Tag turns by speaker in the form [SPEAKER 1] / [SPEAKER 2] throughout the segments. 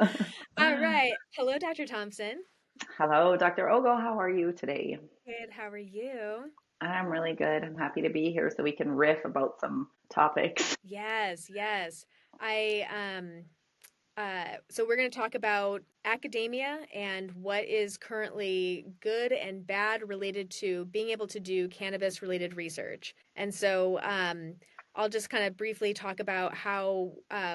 [SPEAKER 1] All right. Hello, Dr. Thompson.
[SPEAKER 2] Hello, Dr. Ogle. How are you today?
[SPEAKER 1] Good. How are you?
[SPEAKER 2] I'm really good. I'm happy to be here so we can riff about some topics.
[SPEAKER 1] Yes, yes. I so we're going to talk about academia and what is currently good and bad related to being able to do cannabis related research. And so I'll just kind of briefly talk about how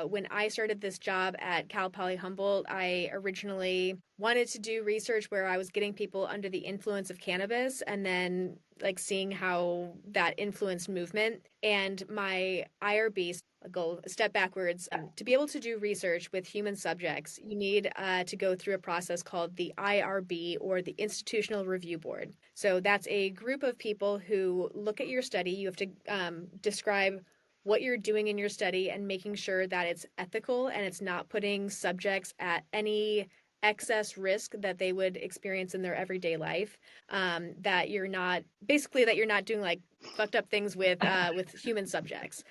[SPEAKER 1] when I started this job at Cal Poly Humboldt, I originally wanted to do research where I was getting people under the influence of cannabis and then like seeing how that influenced movement. And my IRB, go a step backwards. To be able to do research with human subjects, you need to go through a process called the IRB, or the Institutional Review Board. So that's a group of people who look at your study. You have to describe what you're doing in your study and making sure that it's ethical and it's not putting subjects at any excess risk that they would experience in their everyday life. That you're not basically that you're not doing like fucked up things with human subjects.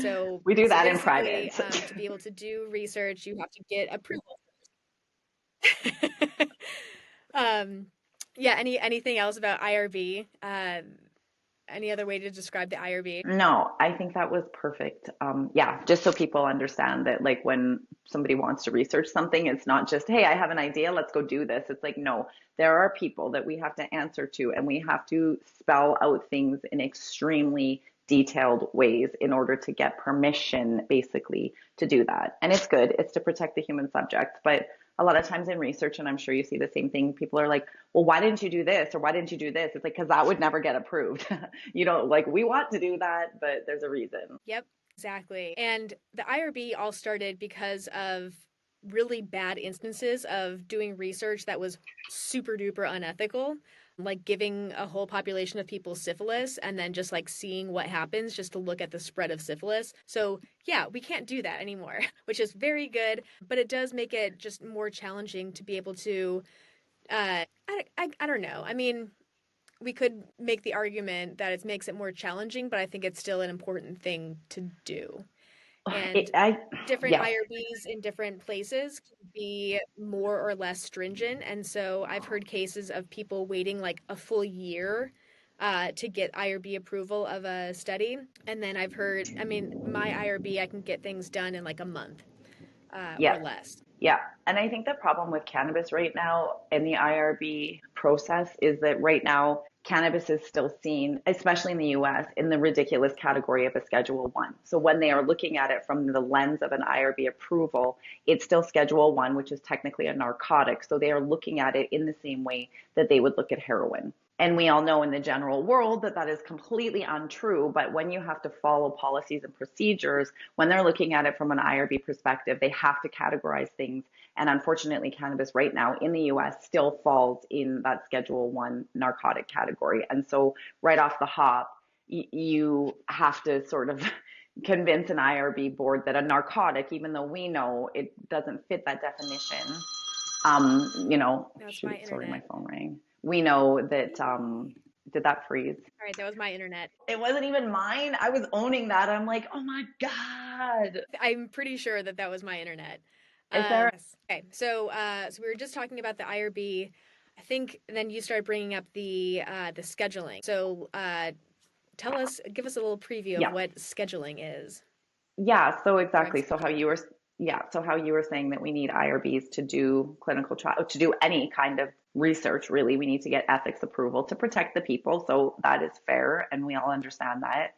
[SPEAKER 1] So
[SPEAKER 2] We do
[SPEAKER 1] so
[SPEAKER 2] that in
[SPEAKER 1] basically,
[SPEAKER 2] private.
[SPEAKER 1] to be able to do research, you have to get approval. um, yeah. Anything else about IRB? Any other way to describe the IRB?
[SPEAKER 2] No, I think that was perfect. Yeah, just so people understand that, like, when somebody wants to research something, it's not just, hey, I have an idea, let's go do this. It's like, no, there are people that we have to answer to, and we have to spell out things in extremely detailed ways in order to get permission, basically, to do that. And it's good, it's to protect the human subject. But a lot of times in research, and I'm sure you see the same thing, people are like, well, why didn't you do this? Or why didn't you do this? It's like, because that would never get approved. Like, we want to do that, but there's a reason.
[SPEAKER 1] Yep, exactly. And the IRB all started because of really bad instances of doing research that was super duper unethical, like giving a whole population of people syphilis and then just like seeing what happens just to look at the spread of syphilis. So, yeah, we can't do that anymore, which is very good, but it does make it just more challenging to be able to I don't know. I mean, we could make the argument that it makes it more challenging, but I think it's still an important thing to do.
[SPEAKER 2] It,
[SPEAKER 1] And
[SPEAKER 2] I,
[SPEAKER 1] different
[SPEAKER 2] yes,
[SPEAKER 1] IRBs in different places can be more or less stringent. And so I've heard cases of people waiting like a full year to get IRB approval of a study. And then I've heard, I mean, my IRB, I can get things done in like a month or
[SPEAKER 2] yes.
[SPEAKER 1] less.
[SPEAKER 2] Yeah. And I think the problem with cannabis right now in the IRB process is that right now cannabis is still seen, especially in the US, in the ridiculous category of a Schedule 1. So when they are looking at it from the lens of an IRB approval, it's still Schedule 1, which is technically a narcotic. So they are looking at it in the same way that they would look at heroin. And we all know in the general world that that is completely untrue. But when you have to follow policies and procedures, when they're looking at it from an IRB perspective, they have to categorize things. And unfortunately, cannabis right now in the US still falls in that Schedule 1 narcotic category. And so, right off the hop, you have to sort of convince an IRB board that a narcotic, even though we know it doesn't fit that definition,
[SPEAKER 1] That's my
[SPEAKER 2] shoot, sorry, my
[SPEAKER 1] internet.
[SPEAKER 2] phone rang. We know that, did that freeze?
[SPEAKER 1] All right, that was my internet.
[SPEAKER 2] It wasn't even mine. I was owning that. I'm like, oh my God.
[SPEAKER 1] I'm pretty sure that that was my internet.
[SPEAKER 2] Is there?
[SPEAKER 1] Yes. Okay, so we were just talking about the IRB. I think then you started bringing up the scheduling. So give us a little preview of
[SPEAKER 2] Yeah.
[SPEAKER 1] what scheduling is.
[SPEAKER 2] Yeah. So
[SPEAKER 1] Drug
[SPEAKER 2] exactly.
[SPEAKER 1] scheduling.
[SPEAKER 2] So how you were saying that we need IRBs to do clinical trial, to do any kind of research, really, we need to get ethics approval to protect the people. So that is fair. And we all understand that.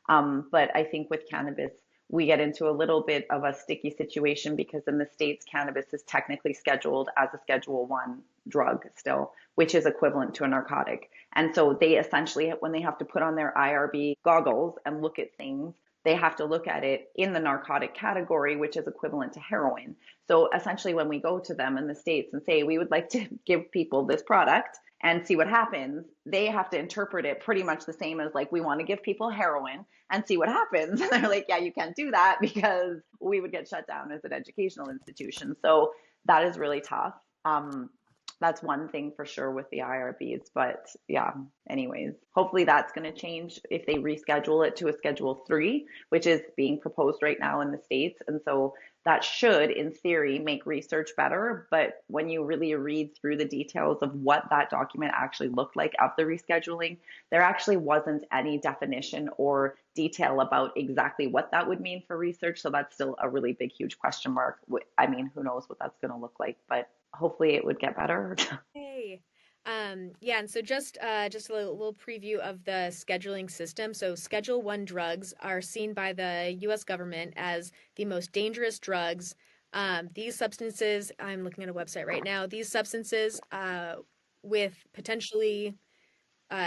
[SPEAKER 2] But I think with cannabis, we get into a little bit of a sticky situation because in the States, cannabis is technically scheduled as a Schedule 1 drug still, which is equivalent to a narcotic. And so they essentially, when they have to put on their IRB goggles and look at things, they have to look at it in the narcotic category, which is equivalent to heroin. So essentially, when we go to them in the States and say, we would like to give people this product and see what happens, they have to interpret it pretty much the same as like, we want to give people heroin and see what happens. And they're like, yeah, you can't do that because we would get shut down as an educational institution. So that is really tough. That's one thing for sure with the IRBs. But yeah, anyways, hopefully that's going to change if they reschedule it to a Schedule 3, which is being proposed right now in the States. And so that should, in theory, make research better. But when you really read through the details of what that document actually looked like of the rescheduling, there actually wasn't any definition or detail about exactly what that would mean for research. So that's still a really big, huge question mark. I mean, who knows what that's going to look like, but hopefully it would get better.
[SPEAKER 1] Hey. Yeah, and so just a little preview of the scheduling system. So Schedule 1 drugs are seen by the US government as the most dangerous drugs. These substances, I'm looking at a website right now, these substances with potentially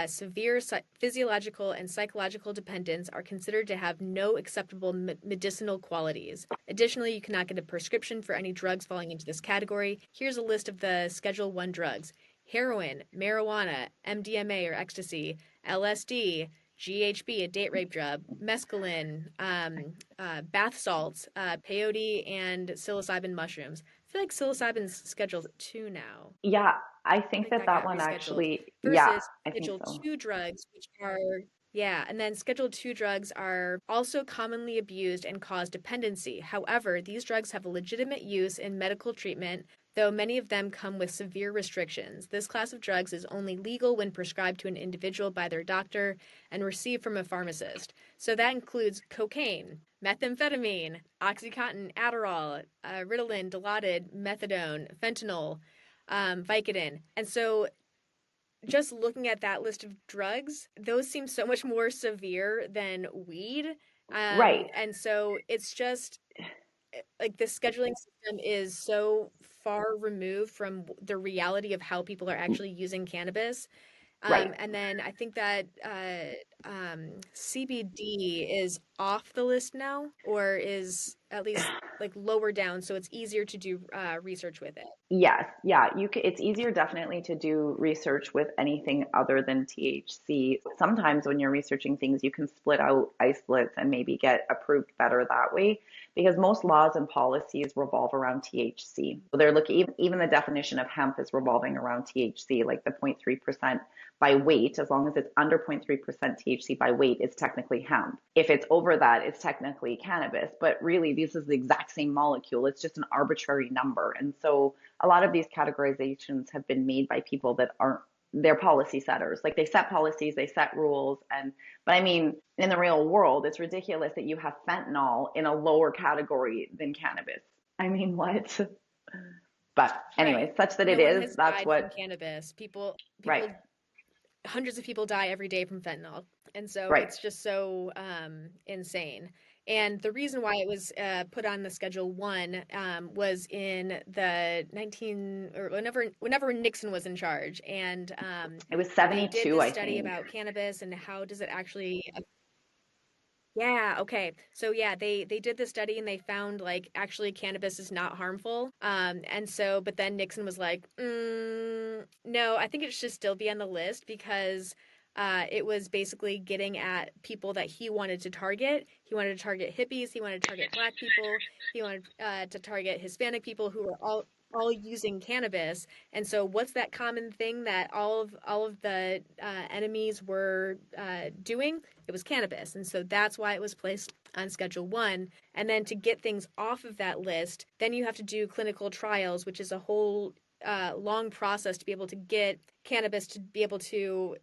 [SPEAKER 1] severe physiological and psychological dependence are considered to have no acceptable medicinal qualities. Additionally, you cannot get a prescription for any drugs falling into this category. Here's a list of the Schedule 1 drugs: heroin, marijuana, MDMA or ecstasy, LSD, GHB, a date rape drug, mescaline, bath salts, peyote, and psilocybin mushrooms. I feel like psilocybin's Schedule 2 now.
[SPEAKER 2] Yeah, I
[SPEAKER 1] I
[SPEAKER 2] think
[SPEAKER 1] think
[SPEAKER 2] that
[SPEAKER 1] that
[SPEAKER 2] that
[SPEAKER 1] got
[SPEAKER 2] one
[SPEAKER 1] rescheduled
[SPEAKER 2] actually, yeah,
[SPEAKER 1] versus
[SPEAKER 2] I think
[SPEAKER 1] Schedule
[SPEAKER 2] so.
[SPEAKER 1] 2 drugs, which are, yeah, and then Schedule 2 drugs are also commonly abused and cause dependency. However, these drugs have a legitimate use in medical treatment, though many of them come with severe restrictions. This class of drugs is only legal when prescribed to an individual by their doctor and received from a pharmacist. So that includes cocaine, methamphetamine, Oxycontin, Adderall, Ritalin, Dilaudid, methadone, fentanyl, Vicodin. And so just looking at that list of drugs, those seem so much more severe than weed.
[SPEAKER 2] Right.
[SPEAKER 1] And so it's just like the scheduling system is so far removed from the reality of how people are actually using cannabis.
[SPEAKER 2] Right.
[SPEAKER 1] And then I think that CBD is off the list now, or is at least like lower down, so it's easier to do research with it.
[SPEAKER 2] Yes, yeah, it's easier definitely to do research with anything other than THC. Sometimes when you're researching things, you can split out isolates and maybe get approved better that way because most laws and policies revolve around THC. So they're looking, even the definition of hemp is revolving around THC, like the 0.3% by weight. As long as it's under 0.3% THC by weight, it's technically hemp. If it's over that, it's technically cannabis. But really, this is the exact same molecule. It's just an arbitrary number. And so a lot of these categorizations have been made by people that aren't, they're policy setters. Like they set policies, they set rules. But I mean, in the real world, it's ridiculous that you have fentanyl in a lower category than cannabis. I mean, what? But anyway,
[SPEAKER 1] Right.
[SPEAKER 2] such that it
[SPEAKER 1] No one
[SPEAKER 2] is,
[SPEAKER 1] has
[SPEAKER 2] that's
[SPEAKER 1] died from
[SPEAKER 2] what,
[SPEAKER 1] cannabis.
[SPEAKER 2] right,
[SPEAKER 1] Hundreds of people die every day from fentanyl. And so
[SPEAKER 2] right.
[SPEAKER 1] it's just so insane. And the reason why it was put on the Schedule 1 was in the 19 or whenever Nixon was in charge. And
[SPEAKER 2] It was
[SPEAKER 1] they did
[SPEAKER 2] 72,
[SPEAKER 1] this
[SPEAKER 2] I
[SPEAKER 1] study
[SPEAKER 2] think.
[SPEAKER 1] about cannabis and how does it actually. Yeah, okay. So yeah, they did the study and they found like actually cannabis is not harmful. And so but then Nixon was like, no, I think it should still be on the list because it was basically getting at people that he wanted to target. He wanted to target hippies, he wanted to target black people, he wanted to target Hispanic people who were all using cannabis. And so what's that common thing that all of the enemies were doing? It was cannabis. And so that's why it was placed on Schedule 1. And then to get things off of that list, then you have to do clinical trials, which is a whole long process to be able to get cannabis to be able to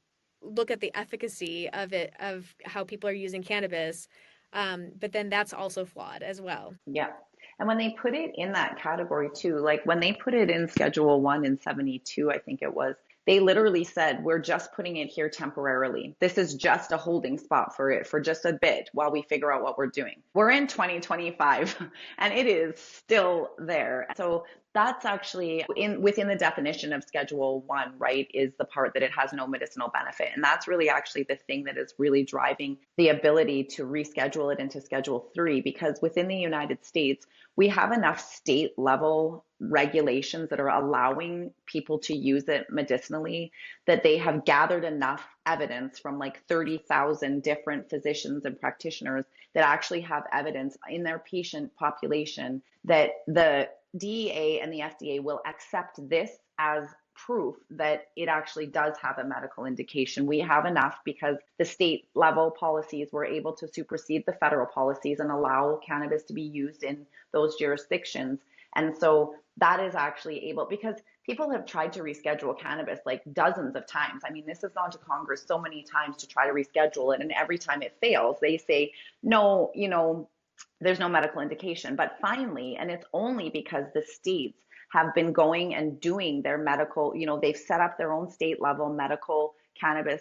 [SPEAKER 1] look at the efficacy of it, of how people are using cannabis. But then that's also flawed as well.
[SPEAKER 2] Yeah. And when they put it in that category too, like when they put it in Schedule 1 in 72, I think it was, they literally said, we're just putting it here temporarily. This is just a holding spot for it for just a bit while we figure out what we're doing. We're in 2025 and it is still there. So that's actually within the definition of Schedule 1, right, is the part that it has no medicinal benefit. And that's really actually the thing that is really driving the ability to reschedule it into Schedule 3, because within the United States, we have enough state level regulations that are allowing people to use it medicinally that they have gathered enough evidence from like 30,000 different physicians and practitioners that actually have evidence in their patient population that the DEA and the FDA will accept this as proof that it actually does have a medical indication. We have enough because the state level policies were able to supersede the federal policies and allow cannabis to be used in those jurisdictions. And so that is actually able, because people have tried to reschedule cannabis like dozens of times. I mean, this has gone to Congress so many times to try to reschedule it. And every time it fails, they say, no, there's no medical indication. But finally, and it's only because the states have been going and doing their medical, they've set up their own state level medical cannabis,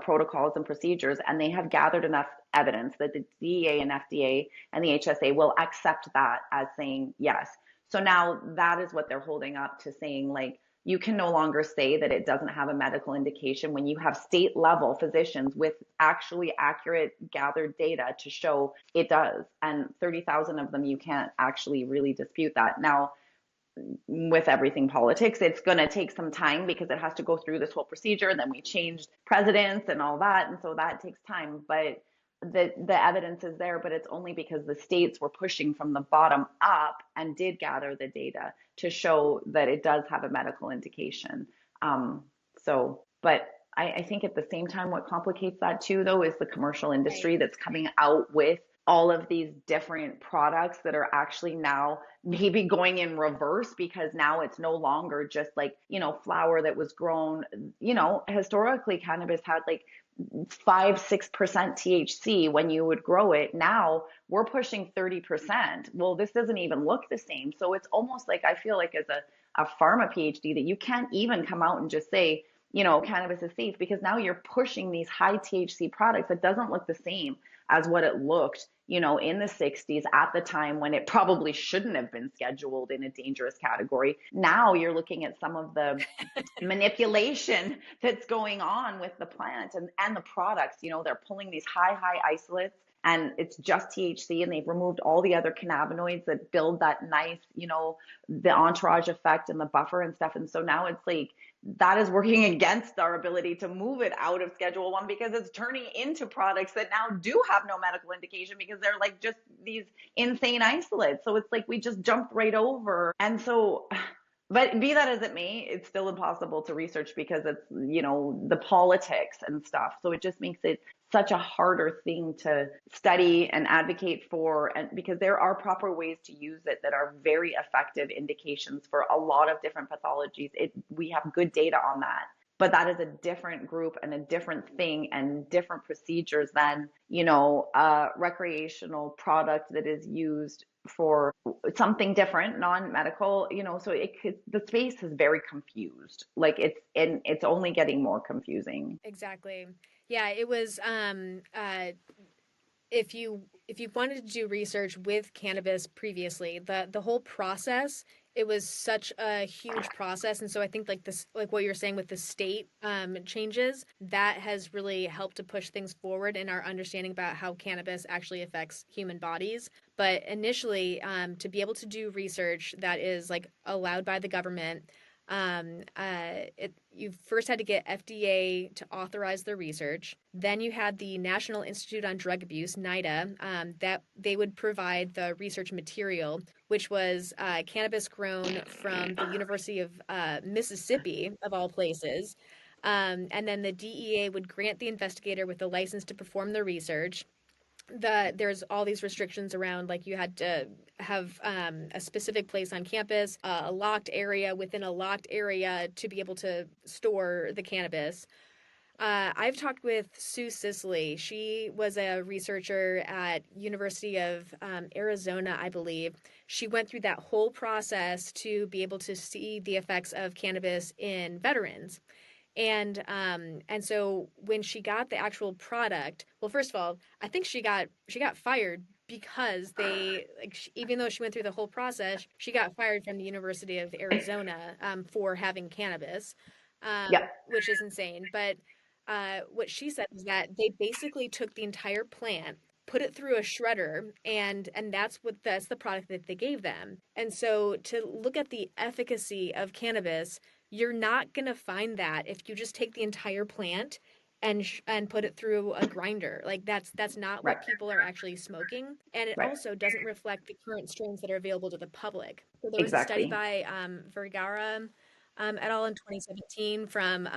[SPEAKER 2] protocols and procedures, and they have gathered enough evidence that the DEA and FDA and the HSA will accept that as saying yes. So now that is what they're holding up to, saying like, you can no longer say that it doesn't have a medical indication when you have state level physicians with actually accurate gathered data to show it does. And 30,000 of them, you can't actually really dispute that. Now, with everything politics, it's going to take some time because it has to go through this whole procedure. And then we changed presidents and all that. And so that takes time. But the evidence is there, but it's only because the states were pushing from the bottom up and did gather the data to show that it does have a medical indication. But I think at the same time, what complicates that too, though, is the commercial
[SPEAKER 1] Right.
[SPEAKER 2] industry that's coming out with all of these different products that are actually now maybe going in reverse, because now it's no longer just like, flower that was grown, historically cannabis had like 5-6% THC when you would grow it. Now we're pushing 30%. Well, this doesn't even look the same. So it's almost like, I feel like as a pharma PhD, that you can't even come out and just say, cannabis is safe, because now you're pushing these high THC products that doesn't look the same as what it looked, in the 60s at the time when it probably shouldn't have been scheduled in a dangerous category. Now you're looking at some of the manipulation that's going on with the plant and the products. They're pulling these high isolates and it's just THC, and they've removed all the other cannabinoids that build that nice, the entourage effect and the buffer and stuff. And so now it's like, that is working against our ability to move it out of Schedule 1, because it's turning into products that now do have no medical indication because they're like just these insane isolates. So it's like we just jumped right over. And so, but be that as it may, it's still impossible to research because it's, the politics and stuff. So it just makes it such a harder thing to study and advocate for, and because there are proper ways to use it that are very effective indications for a lot of different pathologies. We have good data on that, but that is a different group and a different thing and different procedures than, a recreational product that is used for something different, non-medical, so the space is very confused. Like it's only getting more confusing.
[SPEAKER 1] Exactly. Yeah, it was if you wanted to do research with cannabis previously, the whole process, it was such a huge process. And so I think like this, like what you're saying with the state changes, that has really helped to push things forward in our understanding about how cannabis actually affects human bodies. But initially, to be able to do research that is like allowed by the government, you first had to get FDA to authorize the research. Then you had the National Institute on Drug Abuse, NIDA, that they would provide the research material, which was cannabis grown from the University of Mississippi, of all places. And then the DEA would grant the investigator with the license to perform the research. There's all these restrictions around, like you had to have a specific place on campus, a locked area within a locked area to be able to store the cannabis. I've talked with Sue Sisley. She was a researcher at University of Arizona, I believe. She went through that whole process to be able to see the effects of cannabis in veterans. And so when she got the actual product, well, first of all, I think she got fired because even though she went through the whole process, she got fired from the University of Arizona for having cannabis,
[SPEAKER 2] Yep.
[SPEAKER 1] which is insane. But what she said was that they basically took the entire plant, put it through a shredder, and that's the product that they gave them. And so to look at the efficacy of cannabis, you're not going to find that if you just take the entire plant and put it through a grinder. Like that's not
[SPEAKER 2] Right.
[SPEAKER 1] what people are actually smoking, and it
[SPEAKER 2] Right.
[SPEAKER 1] also doesn't reflect the current strains that are available to the public. So there was a study
[SPEAKER 2] Exactly.
[SPEAKER 1] by Vergara et al. In 2017 from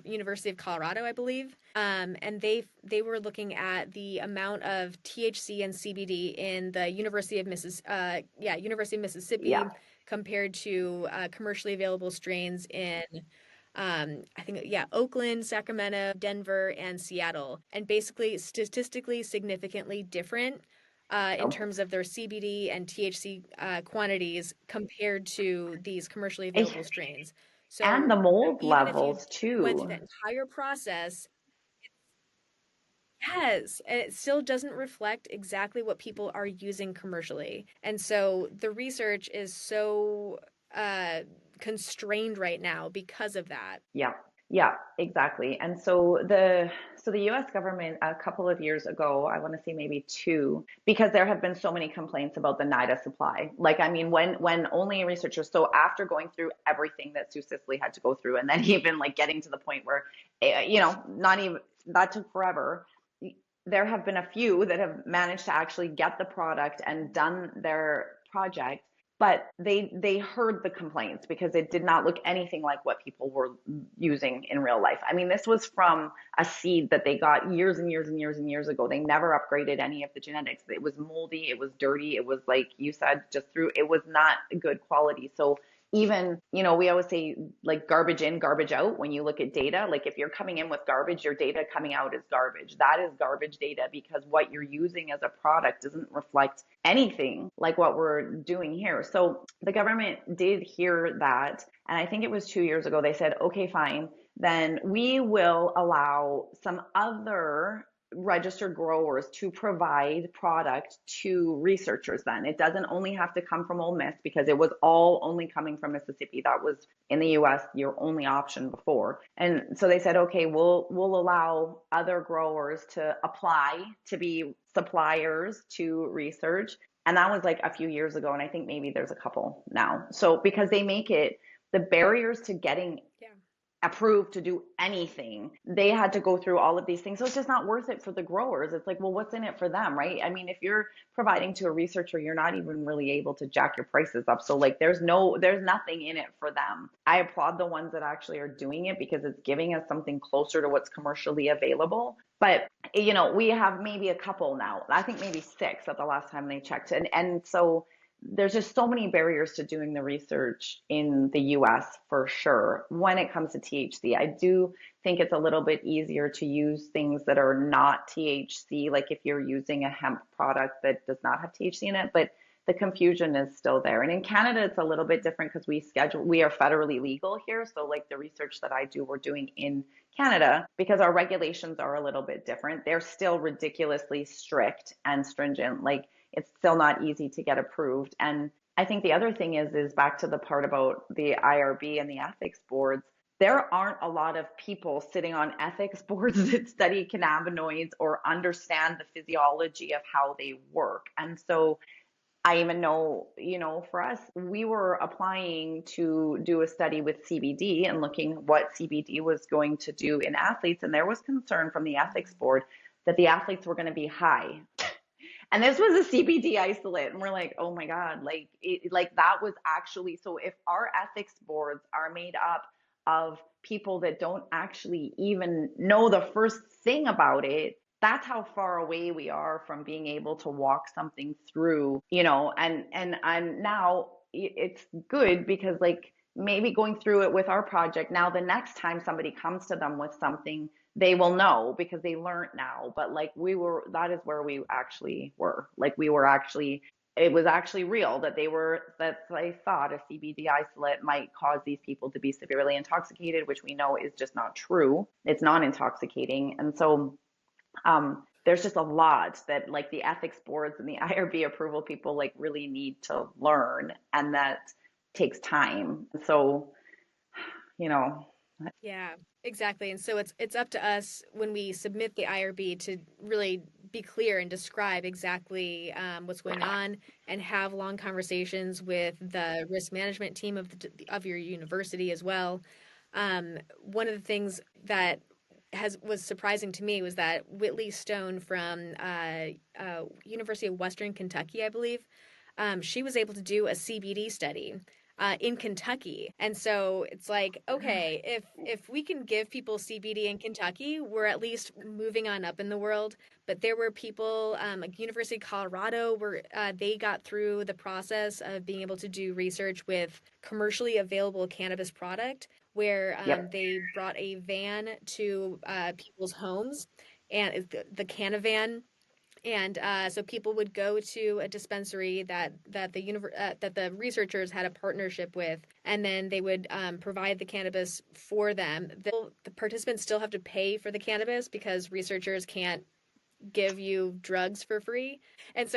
[SPEAKER 1] University of Colorado, I believe, and they were looking at the amount of THC and CBD in the University of
[SPEAKER 2] Yeah.
[SPEAKER 1] Mississippi compared to commercially available strains in I think, yeah, Oakland, Sacramento, Denver, and Seattle, and basically statistically significantly different in
[SPEAKER 2] Oh.
[SPEAKER 1] terms of their CBD and THC quantities compared to these commercially
[SPEAKER 2] Eh,
[SPEAKER 1] available strains.
[SPEAKER 2] And
[SPEAKER 1] So
[SPEAKER 2] the mold
[SPEAKER 1] even if you
[SPEAKER 2] levels
[SPEAKER 1] went through
[SPEAKER 2] too.
[SPEAKER 1] that entire process, yes, and it still doesn't reflect exactly what people are using commercially. And so the research is so uh, constrained right now because of that.
[SPEAKER 2] Yeah. Yeah, exactly. And so the US government a couple of years ago, I want to say maybe two, because there have been so many complaints about the NIDA supply. Like, I mean, when only researchers, so after going through everything that Sue Sisley had to go through, and then even like getting to the point where, not even that took forever. There have been a few that have managed to actually get the product and done their project, but they heard the complaints because it did not look anything like what people were using in real life. I mean, this was from a seed that they got years and years and years and years ago. They never upgraded any of the genetics. It was moldy, it was dirty, it was like you said, just through, it was not good quality. So even, we always say like garbage in, garbage out. When you look at data, like if you're coming in with garbage, your data coming out is garbage. That is garbage data because what you're using as a product doesn't reflect anything like what we're doing here. So the government did hear that. And I think it was 2 years ago, they said, okay, fine, then we will allow some other registered growers to provide product to researchers. Then it doesn't only have to come from Ole Miss, because it was all only coming from Mississippi. That was in the US your only option before. And so they said, okay, we'll allow other growers to apply to be suppliers to research. And that was like a few years ago, and I think maybe there's a couple now. So because they make it, the barriers to getting
[SPEAKER 1] Yeah.
[SPEAKER 2] approved to do anything, they had to go through all of these things. So it's just not worth it for the growers. It's like, well, what's in it for them, right? I mean, if you're providing to a researcher, you're not even really able to jack your prices up. So like there's nothing in it for them. I applaud the ones that actually are doing it because it's giving us something closer to what's commercially available. But we have maybe a couple now. I think maybe six at the last time they checked. And so there's just so many barriers to doing the research in the US for sure. When it comes to THC, I do think it's a little bit easier to use things that are not THC, like if you're using a hemp product that does not have THC in it, but the confusion is still there. And in Canada, it's a little bit different because we are federally legal here. So like the research that I do, we're doing in Canada because our regulations are a little bit different. They're still ridiculously strict and stringent. Like it's still not easy to get approved. And I think the other thing is back to the part about the IRB and the ethics boards. There aren't a lot of people sitting on ethics boards that study cannabinoids or understand the physiology of how they work. And so I even know, for us, we were applying to do a study with CBD and looking what CBD was going to do in athletes. And there was concern from the ethics board that the athletes were going to be high. And this was a CBD isolate. And we're like, oh my God, like that was actually, so if our ethics boards are made up of people that don't actually even know the first thing about it, that's how far away we are from being able to walk something through, and I'm now, it's good because like maybe going through it with our project, now the next time somebody comes to them with something, they will know because they learned now. But like that is where we actually were. Like it was actually real that they thought a CBD isolate might cause these people to be severely intoxicated, which we know is just not true. It's non intoxicating. And so there's just a lot that like the ethics boards and the IRB approval people like really need to learn, and that takes time. So, you know,
[SPEAKER 1] Yeah, exactly. And so it's up to us when we submit the IRB to really be clear and describe exactly what's going on, and have long conversations with the risk management team of your university as well. One of the things that was surprising to me was that Whitley Stone from University of Western Kentucky, I believe, she was able to do a CBD study in Kentucky. And so it's like, okay, if we can give people CBD in Kentucky, we're at least moving on up in the world. But there were people, like University of Colorado, where they got through the process of being able to do research with commercially available cannabis product, where
[SPEAKER 2] Yep.
[SPEAKER 1] they brought a van to people's homes, and the Canavan, and so people would go to a dispensary that the researchers had a partnership with, and then they would provide the cannabis for them. The participants still have to pay for the cannabis because researchers can't give you drugs for free. And so